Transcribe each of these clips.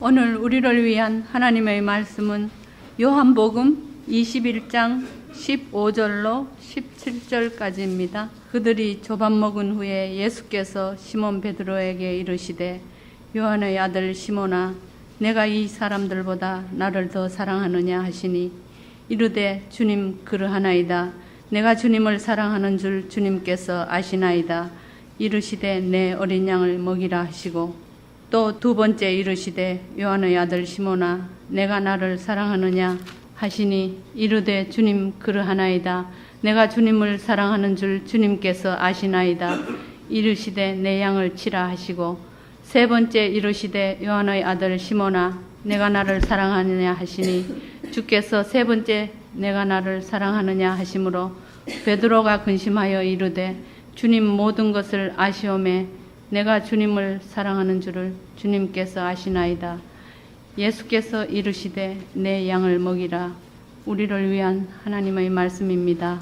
오늘 우리를 위한 하나님의 말씀은 요한복음 21장 15절로 17절까지입니다. 그들이 조밥 먹은 후에 예수께서 시몬 베드로에게 이르시되 요한의 아들 시몬아 내가 이 사람들보다 나를 더 사랑하느냐 하시니 이르되 주님 그러하나이다. 내가 주님을 사랑하는 줄 주님께서 아시나이다. 이르시되 내 어린 양을 먹이라 하시고 또 두 번째 이르시되 요한의 아들 시몬아 내가 나를 사랑하느냐 하시니 이르되 주님 그러하나이다. 내가 주님을 사랑하는 줄 주님께서 아시나이다. 이르시되 내 양을 치라 하시고 세 번째 이르시되 요한의 아들 시몬아 내가 나를 사랑하느냐 하시니 주께서 세 번째 내가 나를 사랑하느냐 하시므로 베드로가 근심하여 이르되 주님 모든 것을 아시오매 내가 주님을 사랑하는 줄을 주님께서 아시나이다. 예수께서 이르시되 내 양을 먹이라. 우리를 위한 하나님의 말씀입니다.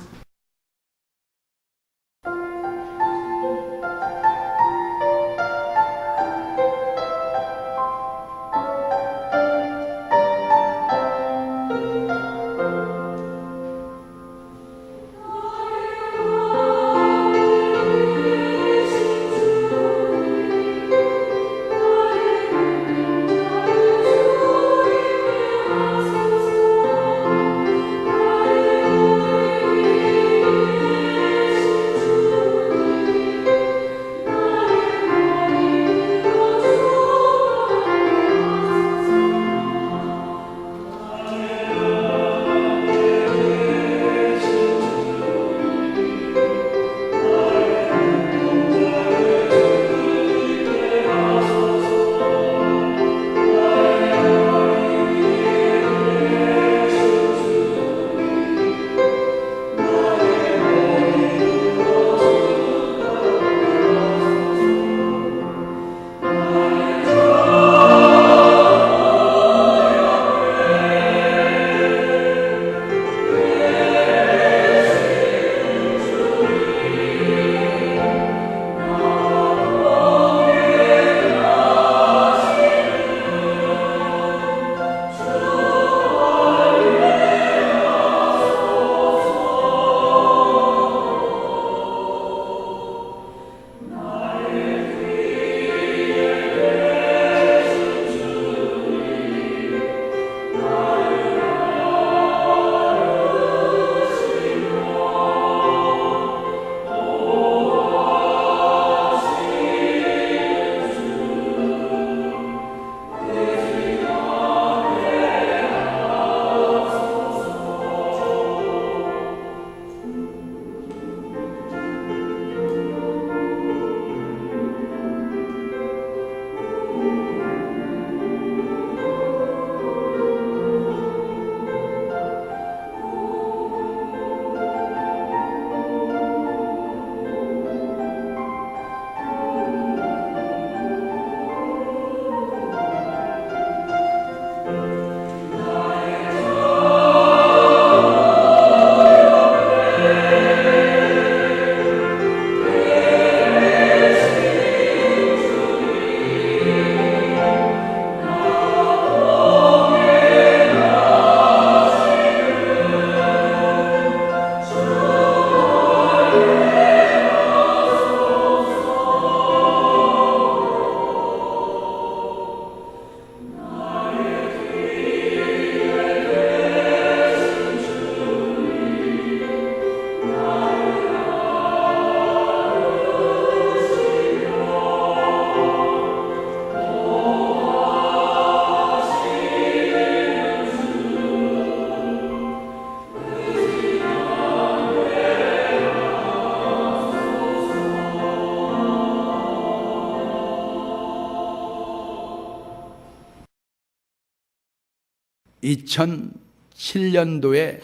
(2007년도에)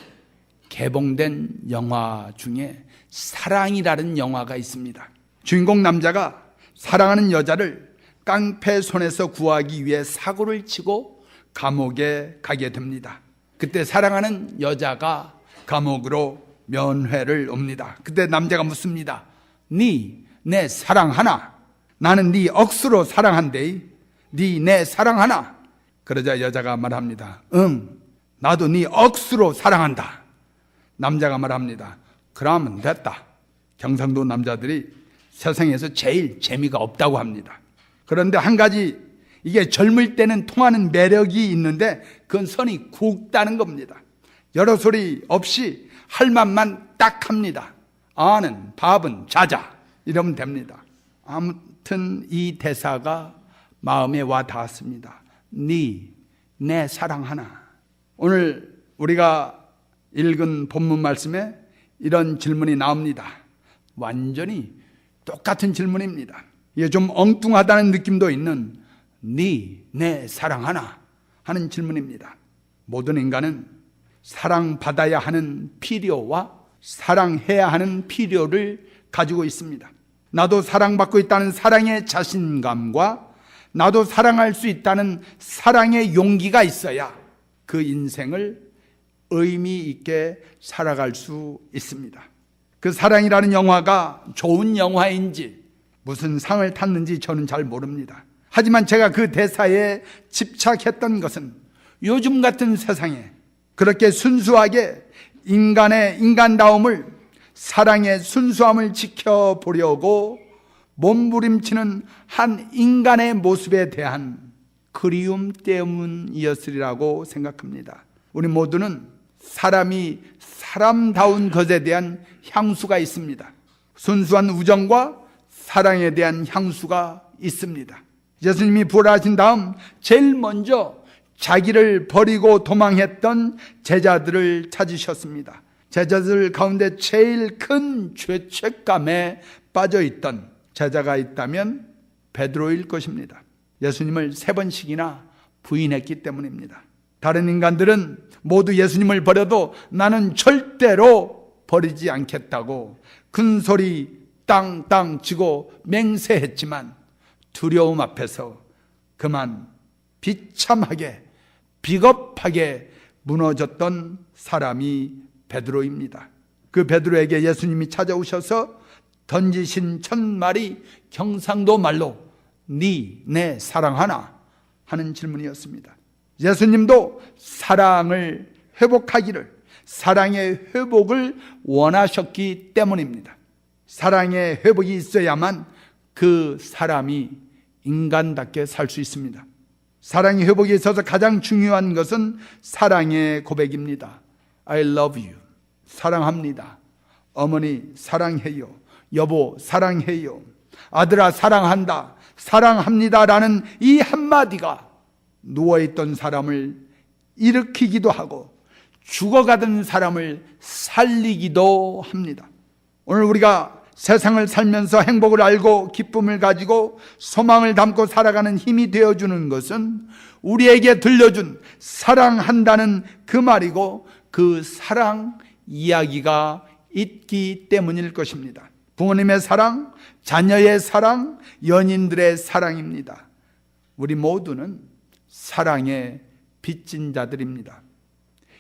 개봉된 영화 중에 사랑이라는 영화가 있습니다. 주인공 남자가 사랑하는 여자를 깡패 손에서 구하기 위해 사고를 치고 감옥에 가게 됩니다. 그때 사랑하는 여자가 감옥으로 면회를 옵니다. 그때 남자가 묻습니다. 네 내 사랑하나? 나는 네 억수로 사랑한대. 네 내 사랑하나? 그러자 여자가 말합니다. 응, 나도 네 억수로 사랑한다. 남자가 말합니다. 그러면 됐다. 경상도 남자들이 세상에서 제일 재미가 없다고 합니다. 그런데 한 가지, 이게 젊을 때는 통하는 매력이 있는데 그건 선이 굵다는 겁니다. 여러 소리 없이 할 말만 딱 합니다. 아는 밥은 자자 이러면 됩니다. 아무튼 이 대사가 마음에 와 닿았습니다. 내 사랑하나. 오늘 우리가 읽은 본문 말씀에 이런 질문이 나옵니다. 완전히 똑같은 질문입니다. 이게 좀 엉뚱하다는 느낌도 있는 내 사랑하나 하는 질문입니다. 모든 인간은 사랑받아야 하는 필요와 사랑해야 하는 필요를 가지고 있습니다. 나도 사랑받고 있다는 사랑의 자신감과 나도 사랑할 수 있다는 사랑의 용기가 있어야 그 인생을 의미 있게 살아갈 수 있습니다. 그 사랑이라는 영화가 좋은 영화인지 무슨 상을 탔는지 저는 잘 모릅니다. 하지만 제가 그 대사에 집착했던 것은 요즘 같은 세상에 그렇게 순수하게 인간의 인간다움을, 사랑의 순수함을 지켜보려고 몸부림치는 한 인간의 모습에 대한 그리움 때문이었으리라고 생각합니다. 우리 모두는 사람이 사람다운 것에 대한 향수가 있습니다. 순수한 우정과 사랑에 대한 향수가 있습니다. 예수님이 부활하신 다음 제일 먼저 자기를 버리고 도망했던 제자들을 찾으셨습니다. 제자들 가운데 제일 큰 죄책감에 빠져있던 제자가 있다면 베드로일 것입니다. 예수님을 3번씩이나 부인했기 때문입니다. 다른 인간들은 모두 예수님을 버려도 나는 절대로 버리지 않겠다고 큰 소리 땅땅 치고 맹세했지만 두려움 앞에서 그만 비참하게 비겁하게 무너졌던 사람이 베드로입니다. 그 베드로에게 예수님이 찾아오셔서 던지신 첫 말이 경상도 말로 내 사랑하나 하는 질문이었습니다. 예수님도 사랑을 회복하기를, 사랑의 회복을 원하셨기 때문입니다. 사랑의 회복이 있어야만 그 사람이 인간답게 살 수 있습니다. 사랑의 회복에 있어서 가장 중요한 것은 사랑의 고백입니다. I love you. 사랑합니다. 어머니 사랑해요. 여보 사랑해요. 아들아 사랑한다. 사랑합니다 라는 이 한마디가 누워있던 사람을 일으키기도 하고 죽어가던 사람을 살리기도 합니다. 오늘 우리가 세상을 살면서 행복을 알고 기쁨을 가지고 소망을 담고 살아가는 힘이 되어주는 것은 우리에게 들려준 사랑한다는 그 말이고 그 사랑 이야기가 있기 때문일 것입니다. 부모님의 사랑, 자녀의 사랑, 연인들의 사랑입니다. 우리 모두는 사랑에 빚진 자들입니다.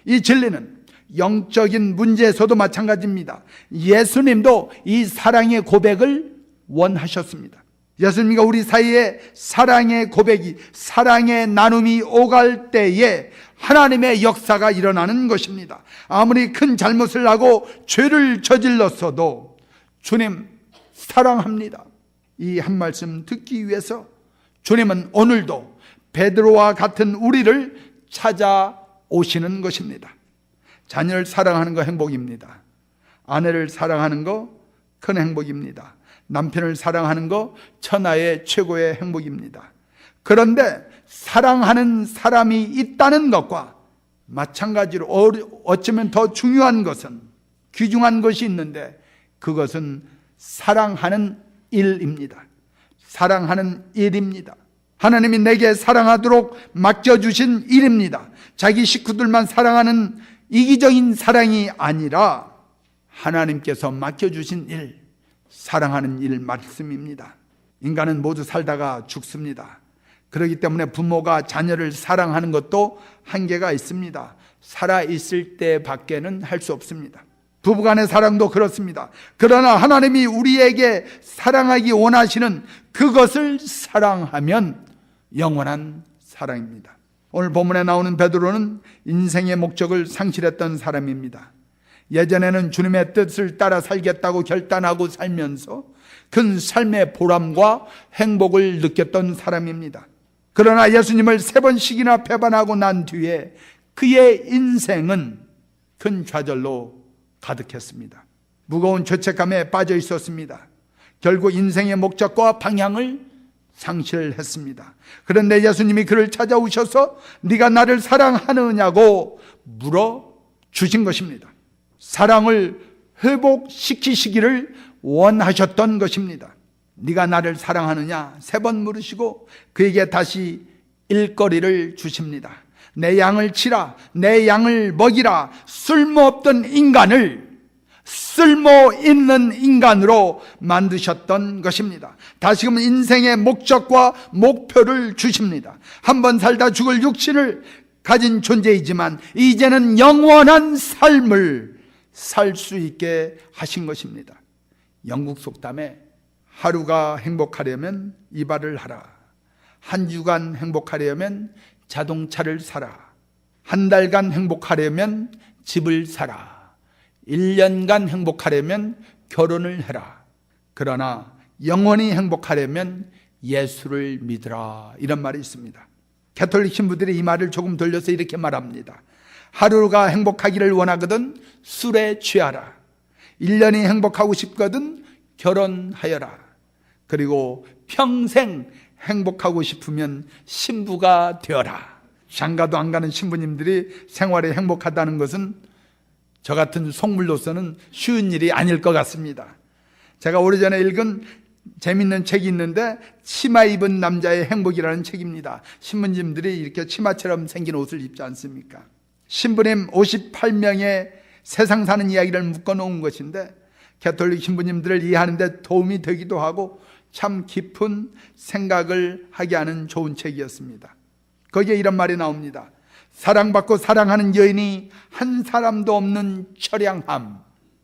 이 진리는 영적인 문제에서도 마찬가지입니다. 예수님도 이 사랑의 고백을 원하셨습니다. 예수님과 우리 사이에 사랑의 고백이, 사랑의 나눔이 오갈 때에 하나님의 역사가 일어나는 것입니다. 아무리 큰 잘못을 하고 죄를 저질렀어도 주님 사랑합니다. 이 한 말씀 듣기 위해서 주님은 오늘도 베드로와 같은 우리를 찾아오시는 것입니다. 자녀를 사랑하는 거 행복입니다. 아내를 사랑하는 거 큰 행복입니다. 남편을 사랑하는 거 천하의 최고의 행복입니다. 그런데 사랑하는 사람이 있다는 것과 마찬가지로 어쩌면 더 중요한 것은, 귀중한 것이 있는데 그것은 사랑하는 일입니다. 사랑하는 일입니다. 하나님이 내게 사랑하도록 맡겨주신 일입니다. 자기 식구들만 사랑하는 이기적인 사랑이 아니라 하나님께서 맡겨주신 일, 사랑하는 일 말씀입니다. 인간은 모두 살다가 죽습니다. 그렇기 때문에 부모가 자녀를 사랑하는 것도 한계가 있습니다. 살아있을 때 밖에는 할 수 없습니다. 부부간의 사랑도 그렇습니다. 그러나 하나님이 우리에게 사랑하기 원하시는 그것을 사랑하면 영원한 사랑입니다. 오늘 본문에 나오는 베드로는 인생의 목적을 상실했던 사람입니다. 예전에는 주님의 뜻을 따라 살겠다고 결단하고 살면서 큰 삶의 보람과 행복을 느꼈던 사람입니다. 그러나 예수님을 3번씩이나 배반하고 난 뒤에 그의 인생은 큰 좌절로 가득했습니다. 무거운 죄책감에 빠져 있었습니다. 결국 인생의 목적과 방향을 상실했습니다. 그런데 예수님이 그를 찾아오셔서 네가 나를 사랑하느냐고 물어주신 것입니다. 사랑을 회복시키시기를 원하셨던 것입니다. 네가 나를 사랑하느냐 3번 물으시고 그에게 다시 일거리를 주십니다. 내 양을 치라, 내 양을 먹이라. 쓸모없던 인간을 쓸모있는 인간으로 만드셨던 것입니다. 다시금 인생의 목적과 목표를 주십니다. 한번 살다 죽을 육신을 가진 존재이지만 이제는 영원한 삶을 살 수 있게 하신 것입니다. 영국 속담에 하루가 행복하려면 이발을 하라. 한 주간 행복하려면 자동차를 사라. 한 달간 행복하려면 집을 사라. 1년간 행복하려면 결혼을 해라. 그러나 영원히 행복하려면 예수를 믿으라. 이런 말이 있습니다. 가톨릭 신부들이 이 말을 조금 돌려서 이렇게 말합니다. 하루가 행복하기를 원하거든 술에 취하라. 1년이 행복하고 싶거든 결혼하여라. 그리고 평생 행복하고 싶으면 신부가 되어라. 장가도 안 가는 신부님들이 생활에 행복하다는 것은 저 같은 속물로서는 쉬운 일이 아닐 것 같습니다. 제가 오래전에 읽은 재밌는 책이 있는데 치마 입은 남자의 행복이라는 책입니다. 신부님들이 이렇게 치마처럼 생긴 옷을 입지 않습니까? 신부님 58명의 세상 사는 이야기를 묶어놓은 것인데 가톨릭 신부님들을 이해하는 데 도움이 되기도 하고 참 깊은 생각을 하게 하는 좋은 책이었습니다. 거기에 이런 말이 나옵니다. 사랑받고 사랑하는 여인이 한 사람도 없는 처량함,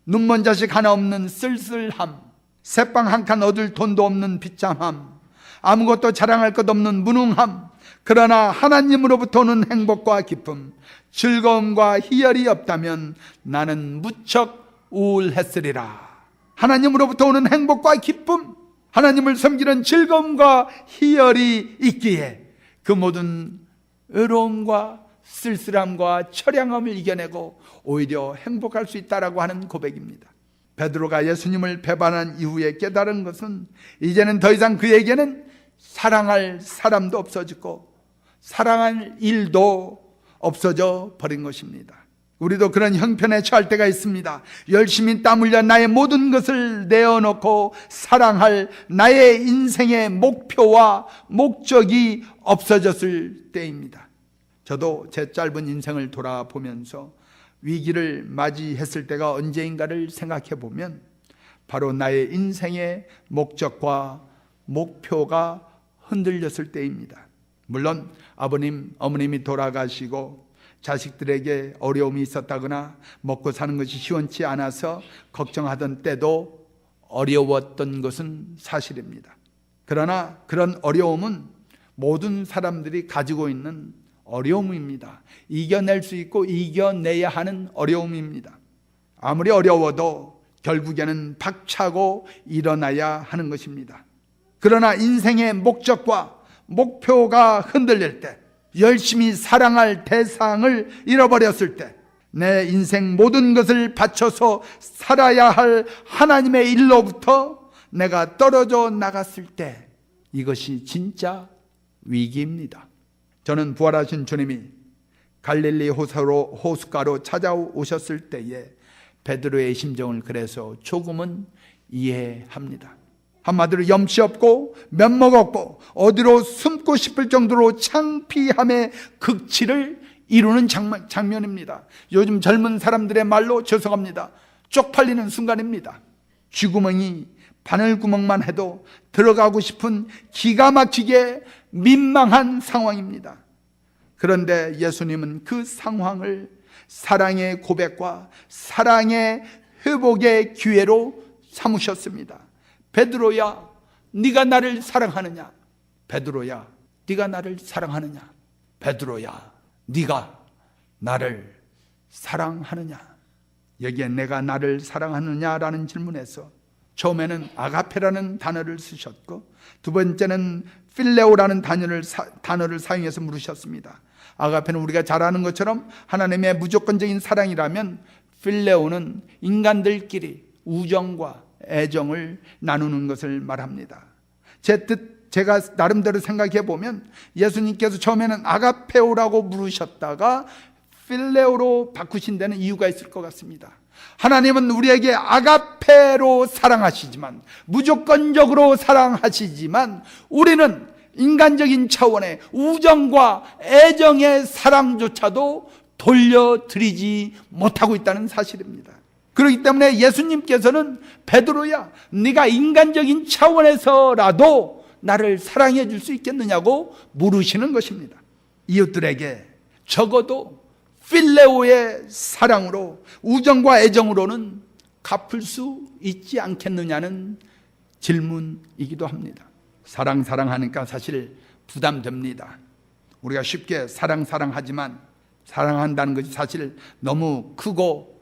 눈먼 자식 하나 없는 쓸쓸함, 새빵 한 칸 얻을 돈도 없는 비참함, 아무것도 자랑할 것 없는 무능함, 그러나 하나님으로부터 오는 행복과 기쁨, 즐거움과 희열이 없다면 나는 무척 우울했으리라. 하나님으로부터 오는 행복과 기쁨, 하나님을 섬기는 즐거움과 희열이 있기에 그 모든 외로움과 쓸쓸함과 처량함을 이겨내고 오히려 행복할 수 있다라고 하는 고백입니다. 베드로가 예수님을 배반한 이후에 깨달은 것은 이제는 더 이상 그에게는 사랑할 사람도 없어지고 사랑할 일도 없어져 버린 것입니다. 우리도 그런 형편에 처할 때가 있습니다. 열심히 땀 흘려 나의 모든 것을 내어놓고 사랑할 나의 인생의 목표와 목적이 없어졌을 때입니다. 저도 제 짧은 인생을 돌아보면서 위기를 맞이했을 때가 언제인가를 생각해 보면 바로 나의 인생의 목적과 목표가 흔들렸을 때입니다. 물론 아버님, 어머님이 돌아가시고 자식들에게 어려움이 있었다거나 먹고 사는 것이 시원치 않아서 걱정하던 때도 어려웠던 것은 사실입니다. 그러나 그런 어려움은 모든 사람들이 가지고 있는 어려움입니다. 이겨낼 수 있고 이겨내야 하는 어려움입니다. 아무리 어려워도 결국에는 박차고 일어나야 하는 것입니다. 그러나 인생의 목적과 목표가 흔들릴 때, 열심히 사랑할 대상을 잃어버렸을 때, 내 인생 모든 것을 바쳐서 살아야 할 하나님의 일로부터 내가 떨어져 나갔을 때, 이것이 진짜 위기입니다. 저는 부활하신 주님이 갈릴리 호숫가로 찾아오셨을 때에 베드로의 심정을 그래서 조금은 이해합니다. 한마디로 염치 없고 면목 없고 어디로 숨고 싶을 정도로 창피함의 극치를 이루는 장면입니다. 요즘 젊은 사람들의 말로 죄송합니다. 쪽팔리는 순간입니다. 쥐구멍이 바늘구멍만 해도 들어가고 싶은 기가 막히게 민망한 상황입니다. 그런데 예수님은 그 상황을 사랑의 고백과 사랑의 회복의 기회로 삼으셨습니다. 베드로야, 네가 나를 사랑하느냐? 베드로야, 네가 나를 사랑하느냐? 베드로야, 네가 나를 사랑하느냐? 여기에 내가 나를 사랑하느냐라는 질문에서 처음에는 아가페라는 단어를 쓰셨고 두 번째는 필레오라는 단어를 사용해서 물으셨습니다. 아가페는 우리가 잘 아는 것처럼 하나님의 무조건적인 사랑이라면, 필레오는 인간들끼리 우정과 애정을 나누는 것을 말합니다. 제가 나름대로 생각해 보면 예수님께서 처음에는 아가페오라고 부르셨다가 필레오로 바꾸신 데는 이유가 있을 것 같습니다. 하나님은 우리에게 아가페로 사랑하시지만, 무조건적으로 사랑하시지만, 우리는 인간적인 차원의 우정과 애정의 사랑조차도 돌려드리지 못하고 있다는 사실입니다. 그렇기 때문에 예수님께서는 베드로야, 네가 인간적인 차원에서라도 나를 사랑해 줄 수 있겠느냐고 물으시는 것입니다. 이웃들에게 적어도 필레오의 사랑으로, 우정과 애정으로는 갚을 수 있지 않겠느냐는 질문이기도 합니다. 사랑하니까 사실 부담됩니다. 우리가 쉽게 사랑하지만 사랑한다는 것이 사실 너무 크고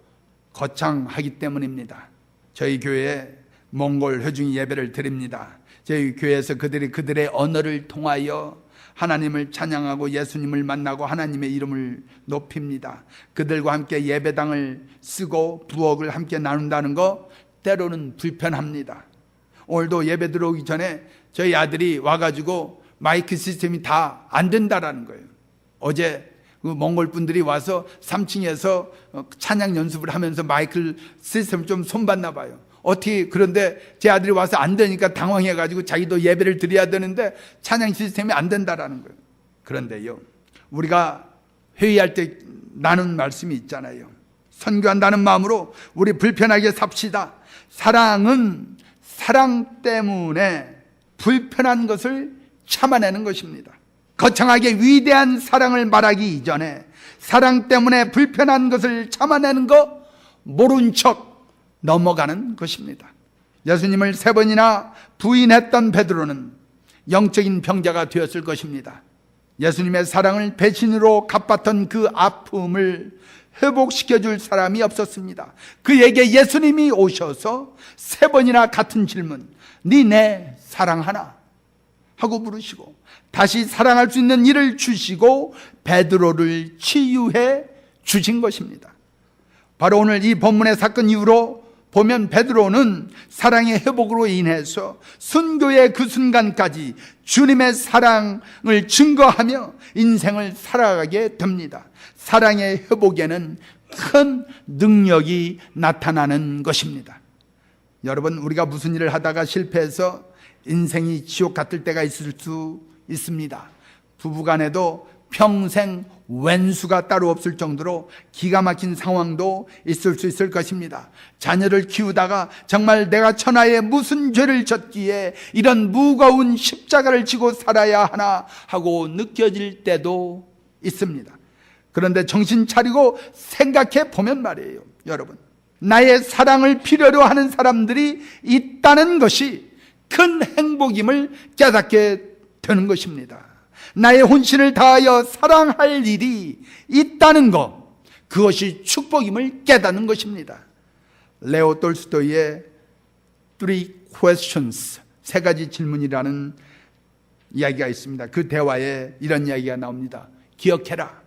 거창하기 때문입니다. 저희 교회에 몽골 회중이 예배를 드립니다. 저희 교회에서 그들의 언어를 통하여 하나님을 찬양하고 예수님을 만나고 하나님의 이름을 높입니다. 그들과 함께 예배당을 쓰고 부엌을 함께 나눈다는 거 때로는 불편합니다. 오늘도 예배 들어오기 전에 저희 아들이 와가지고 마이크 시스템이 다 안 된다라는 거예요. 어제 그 몽골 분들이 와서 3층에서 찬양 연습을 하면서 마이크 시스템을 좀 손봤나 봐요. 어떻게, 그런데 제 아들이 와서 안 되니까 당황해가지고 자기도 예배를 드려야 되는데 찬양 시스템이 안 된다라는 거예요. 그런데요, 우리가 회의할 때 나눈 말씀이 있잖아요. 선교한다는 마음으로 우리 불편하게 삽시다. 사랑은 사랑 때문에 불편한 것을 참아내는 것입니다. 거창하게 위대한 사랑을 말하기 이전에 사랑 때문에 불편한 것을 참아내는 거, 모른 척 넘어가는 것입니다. 예수님을 3번이나 부인했던 베드로는 영적인 병자가 되었을 것입니다. 예수님의 사랑을 배신으로 갚았던 그 아픔을 회복시켜줄 사람이 없었습니다. 그에게 예수님이 오셔서 3번이나 같은 질문, 네 내 사랑하나? 하고 물으시고 다시 사랑할 수 있는 일을 주시고 베드로를 치유해 주신 것입니다. 바로 오늘 이 본문의 사건 이후로 보면 베드로는 사랑의 회복으로 인해서 순교의 그 순간까지 주님의 사랑을 증거하며 인생을 살아가게 됩니다. 사랑의 회복에는 큰 능력이 나타나는 것입니다. 여러분, 우리가 무슨 일을 하다가 실패해서 인생이 지옥 같을 때가 있을 수 있습니다. 부부간에도 평생 왼수가 따로 없을 정도로 기가 막힌 상황도 있을 수 있을 것입니다. 자녀를 키우다가 정말 내가 천하에 무슨 죄를 졌기에 이런 무거운 십자가를 지고 살아야 하나 하고 느껴질 때도 있습니다. 그런데 정신 차리고 생각해 보면 말이에요, 여러분, 나의 사랑을 필요로 하는 사람들이 있다는 것이 큰 행복임을 깨닫게 되는 것입니다. 나의 혼신을 다하여 사랑할 일이 있다는 것, 그것이 축복임을 깨닫는 것입니다. 레오 톨스토이의 Three Questions, 3가지 질문이라는 이야기가 있습니다. 그 대화에 이런 이야기가 나옵니다. 기억해라,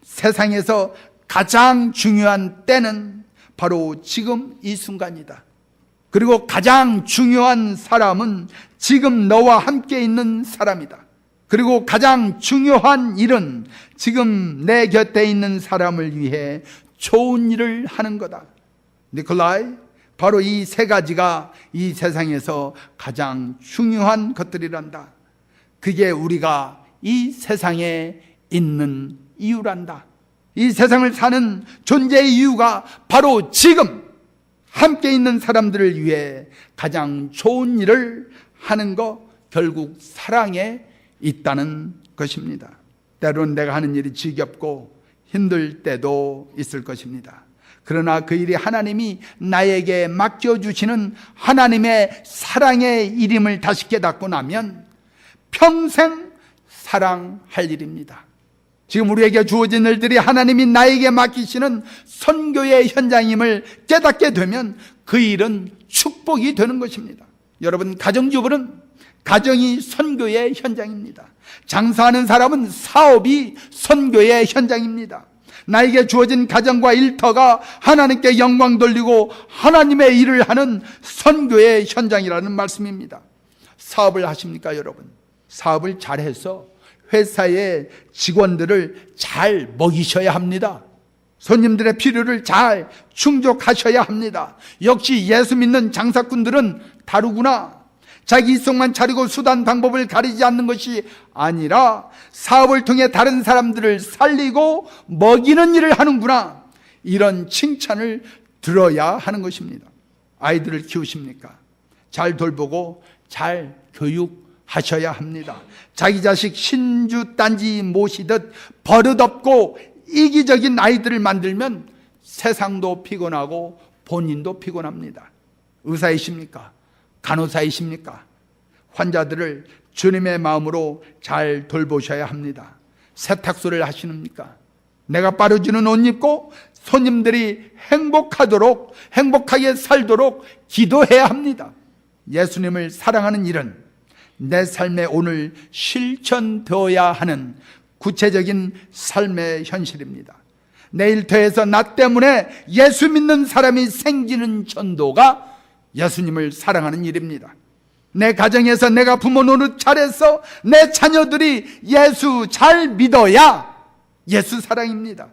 세상에서 가장 중요한 때는 바로 지금 이 순간이다. 그리고 가장 중요한 사람은 지금 너와 함께 있는 사람이다. 그리고 가장 중요한 일은 지금 내 곁에 있는 사람을 위해 좋은 일을 하는 거다. 니콜라이, 바로 이 3가지가 이 세상에서 가장 중요한 것들이란다. 그게 우리가 이 세상에 있는 이유란다. 이 세상을 사는 존재의 이유가 바로 지금 함께 있는 사람들을 위해 가장 좋은 일을 하는 거, 결국 사랑에 있다는 것입니다. 때로는 내가 하는 일이 지겹고 힘들 때도 있을 것입니다. 그러나 그 일이 하나님이 나에게 맡겨주시는 하나님의 사랑의 일임을 다시 깨닫고 나면 평생 사랑할 일입니다. 지금 우리에게 주어진 일들이 하나님이 나에게 맡기시는 선교의 현장임을 깨닫게 되면 그 일은 축복이 되는 것입니다. 여러분, 가정주부는 가정이 선교의 현장입니다. 장사하는 사람은 사업이 선교의 현장입니다. 나에게 주어진 가정과 일터가 하나님께 영광 돌리고 하나님의 일을 하는 선교의 현장이라는 말씀입니다. 사업을 하십니까, 여러분? 사업을 잘해서 회사의 직원들을 잘 먹이셔야 합니다. 손님들의 필요를 잘 충족하셔야 합니다. 역시 예수 믿는 장사꾼들은 다르구나. 자기 이성만 차리고 수단 방법을 가리지 않는 것이 아니라 사업을 통해 다른 사람들을 살리고 먹이는 일을 하는구나. 이런 칭찬을 들어야 하는 것입니다. 아이들을 키우십니까? 잘 돌보고 잘 교육하셔야 합니다. 자기 자식 신주단지 모시듯 버릇없고 이기적인 아이들을 만들면 세상도 피곤하고 본인도 피곤합니다. 의사이십니까? 간호사이십니까? 환자들을 주님의 마음으로 잘 돌보셔야 합니다. 세탁소를 하시는입니까? 내가 빠르지는 옷 입고 손님들이 행복하게 살도록 기도해야 합니다. 예수님을 사랑하는 일은 내 삶에 오늘 실천되어야 하는 구체적인 삶의 현실입니다. 내 일터에서 나 때문에 예수 믿는 사람이 생기는 전도가 예수님을 사랑하는 일입니다. 내 가정에서 내가 부모 노릇 잘해서 내 자녀들이 예수 잘 믿어야 예수 사랑입니다.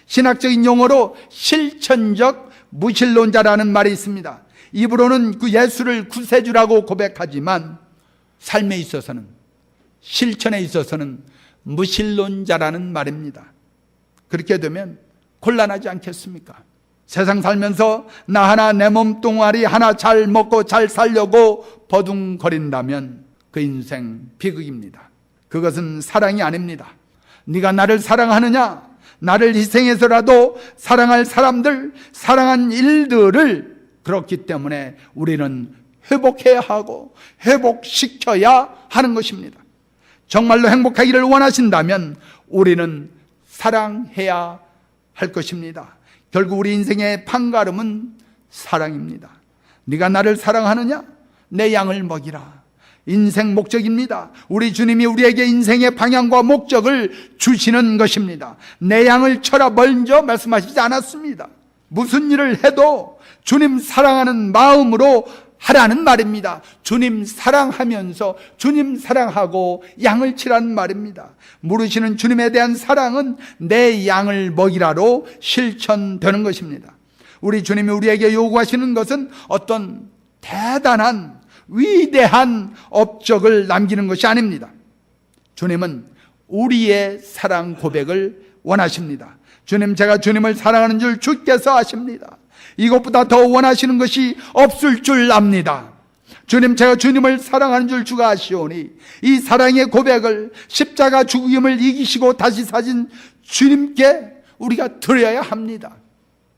신학적인 용어로 실천적 무신론자라는 말이 있습니다. 입으로는 그 예수를 구세주라고 고백하지만 삶에 있어서는, 실천에 있어서는 무신론자라는 말입니다. 그렇게 되면 곤란하지 않겠습니까? 세상 살면서 나 하나 내 몸뚱아리 하나 잘 먹고 잘 살려고 버둥거린다면 그 인생 비극입니다. 그것은 사랑이 아닙니다. 네가 나를 사랑하느냐? 나를 희생해서라도 사랑할 사람들, 사랑한 일들을, 그렇기 때문에 우리는 회복해야 하고 회복시켜야 하는 것입니다. 정말로 행복하기를 원하신다면 우리는 사랑해야 할 것입니다. 결국 우리 인생의 판가름은 사랑입니다. 네가 나를 사랑하느냐? 내 양을 먹이라. 인생 목적입니다. 우리 주님이 우리에게 인생의 방향과 목적을 주시는 것입니다. 내 양을 쳐라 먼저 말씀하시지 않았습니다. 무슨 일을 해도 주님 사랑하는 마음으로 하라는 말입니다. 주님 사랑하면서 주님 사랑하고 양을 치라는 말입니다. 물으시는 주님에 대한 사랑은 내 양을 먹이라로 실천되는 것입니다. 우리 주님이 우리에게 요구하시는 것은 어떤 대단한 위대한 업적을 남기는 것이 아닙니다. 주님은 우리의 사랑 고백을 원하십니다. 주님, 제가 주님을 사랑하는 줄 주께서 아십니다. 이것보다 더 원하시는 것이 없을 줄 압니다. 주님, 제가 주님을 사랑하는 줄 주가 아시오니 이 사랑의 고백을 십자가 죽음을 이기시고 다시 사신 주님께 우리가 드려야 합니다.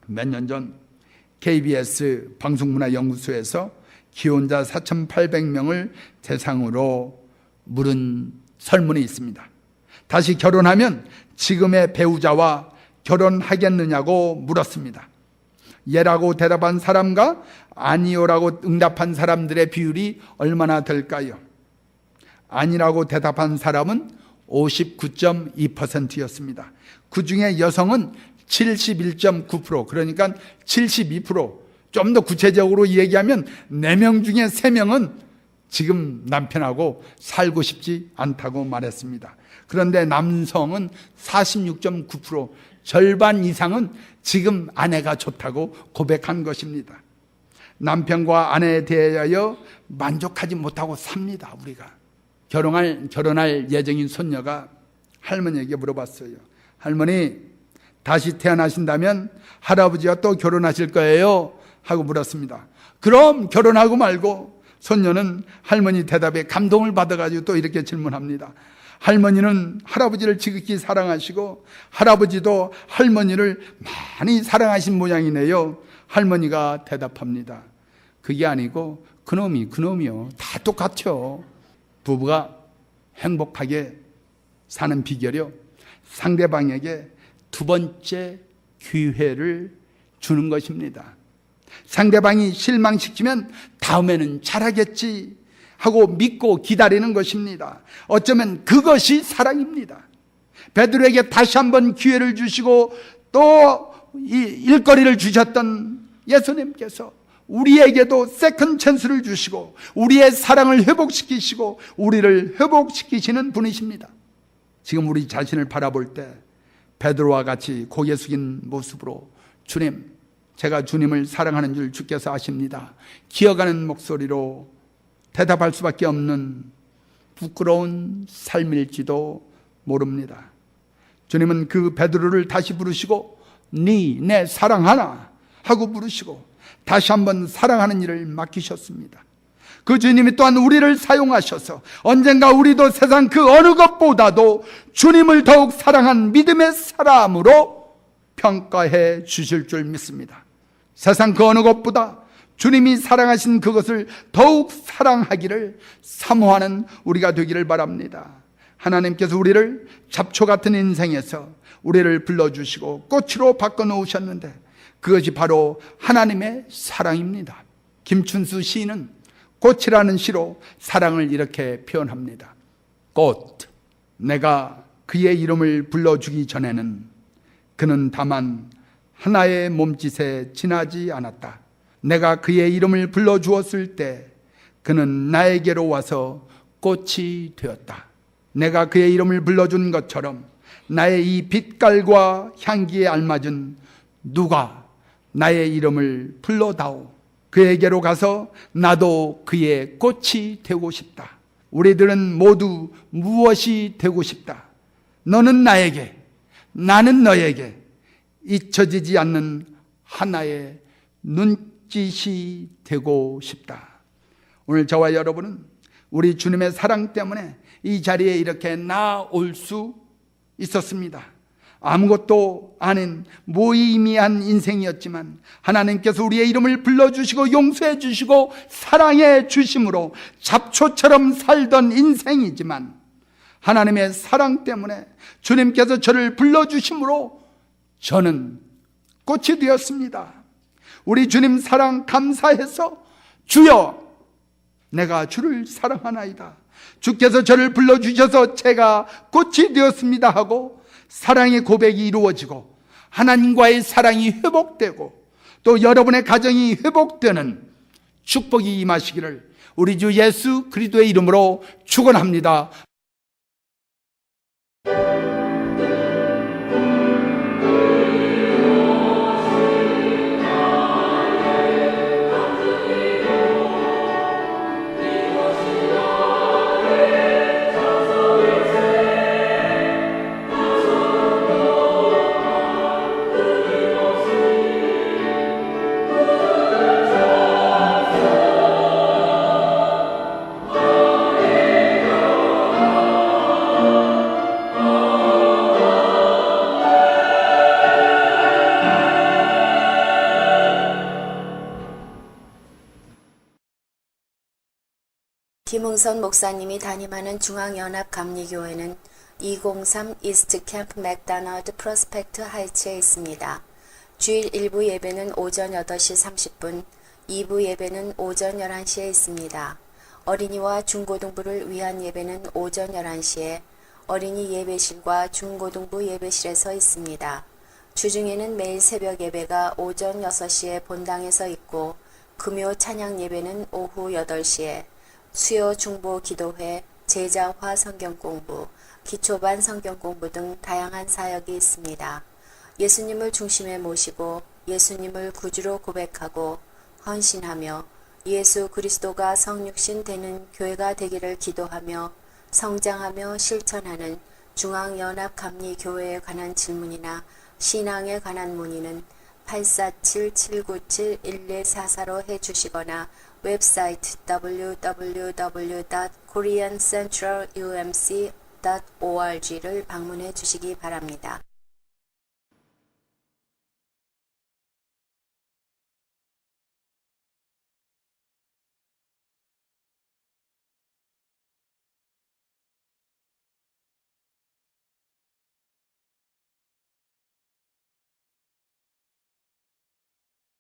몇 년 전 KBS 방송문화연구소에서 기혼자 4,800명을 대상으로 물은 설문이 있습니다. 다시 결혼하면 지금의 배우자와 결혼하겠느냐고 물었습니다. 예라고 대답한 사람과 아니요라고 응답한 사람들의 비율이 얼마나 될까요? 아니라고 대답한 사람은 59.2%였습니다. 그 중에 여성은 71.9%, 그러니까 72%. 좀 더 구체적으로 얘기하면 4명 중에 3명은 지금 남편하고 살고 싶지 않다고 말했습니다. 그런데 남성은 46.9%, 절반 이상은 지금 아내가 좋다고 고백한 것입니다. 남편과 아내에 대하여 만족하지 못하고 삽니다. 우리가 결혼할 예정인 손녀가 할머니에게 물어봤어요. 할머니, 다시 태어나신다면 할아버지와 또 결혼하실 거예요? 하고 물었습니다. 그럼 결혼하고 말고. 손녀는 할머니 대답에 감동을 받아가지고 또 이렇게 질문합니다. 할머니는 할아버지를 지극히 사랑하시고 할아버지도 할머니를 많이 사랑하신 모양이네요. 할머니가 대답합니다. 그게 아니고 그놈이요. 다 똑같죠. 부부가 행복하게 사는 비결이요, 상대방에게 두 번째 기회를 주는 것입니다. 상대방이 실망시키면 다음에는 잘하겠지 하고 믿고 기다리는 것입니다. 어쩌면 그것이 사랑입니다. 베드로에게 다시 한번 기회를 주시고 또 일거리를 주셨던 예수님께서 우리에게도 세컨 찬스를 주시고 우리의 사랑을 회복시키시고 우리를 회복시키시는 분이십니다. 지금 우리 자신을 바라볼 때 베드로와 같이 고개 숙인 모습으로 주님, 제가 주님을 사랑하는 줄 주께서 아십니다. 기어가는 목소리로 대답할 수밖에 없는 부끄러운 삶일지도 모릅니다. 주님은 그 베드로를 다시 부르시고 내 사랑하나 하고 부르시고 다시 한번 사랑하는 일을 맡기셨습니다. 그 주님이 또한 우리를 사용하셔서 언젠가 우리도 세상 그 어느 것보다도 주님을 더욱 사랑한 믿음의 사람으로 평가해 주실 줄 믿습니다. 세상 그 어느 것보다 주님이 사랑하신 그것을 더욱 사랑하기를 사모하는 우리가 되기를 바랍니다. 하나님께서 우리를 잡초 같은 인생에서 우리를 불러주시고 꽃으로 바꿔놓으셨는데 그것이 바로 하나님의 사랑입니다. 김춘수 시인은 꽃이라는 시로 사랑을 이렇게 표현합니다. 꽃, 내가 그의 이름을 불러주기 전에는 그는 다만 하나의 몸짓에 지나지 않았다. 내가 그의 이름을 불러주었을 때 그는 나에게로 와서 꽃이 되었다. 내가 그의 이름을 불러준 것처럼 나의 이 빛깔과 향기에 알맞은 누가 나의 이름을 불러다오. 그에게로 가서 나도 그의 꽃이 되고 싶다. 우리들은 모두 무엇이 되고 싶다. 너는 나에게, 나는 너에게 잊혀지지 않는 하나의 눈짓이 되고 싶다. 오늘 저와 여러분은 우리 주님의 사랑 때문에 이 자리에 이렇게 나올 수 있었습니다. 아무것도 아닌 무의미한 인생이었지만 하나님께서 우리의 이름을 불러주시고 용서해 주시고 사랑해 주심으로 잡초처럼 살던 인생이지만 하나님의 사랑 때문에 주님께서 저를 불러주심으로 저는 꽃이 되었습니다. 우리 주님 사랑 감사해서 주여, 내가 주를 사랑하나이다. 주께서 저를 불러주셔서 제가 꽃이 되었습니다 하고 사랑의 고백이 이루어지고 하나님과의 사랑이 회복되고 또 여러분의 가정이 회복되는 축복이 임하시기를 우리 주 예수 그리스도의 이름으로 축원합니다. 김흥선 목사님이 담임하는 중앙연합감리교회는 203 이스트 캠프 맥다너드 프로스펙트 하이츠에 있습니다. 주일 1부 예배는 오전 8시 30분, 2부 예배는 오전 11시에 있습니다. 어린이와 중고등부를 위한 예배는 오전 11시에 어린이 예배실과 중고등부 예배실에서 있습니다. 주중에는 매일 새벽 예배가 오전 6시에 본당에서 있고 금요 찬양 예배는 오후 8시에 수요 중보 기도회, 제자화 성경공부, 기초반 성경공부 등 다양한 사역이 있습니다. 예수님을 중심에 모시고 예수님을 구주로 고백하고 헌신하며 예수 그리스도가 성육신 되는 교회가 되기를 기도하며 성장하며 실천하는 중앙연합감리교회에 관한 질문이나 신앙에 관한 문의는 847-797-1144로 해주시거나 웹사이트 www.koreancentralumc.org를 방문해 주시기 바랍니다.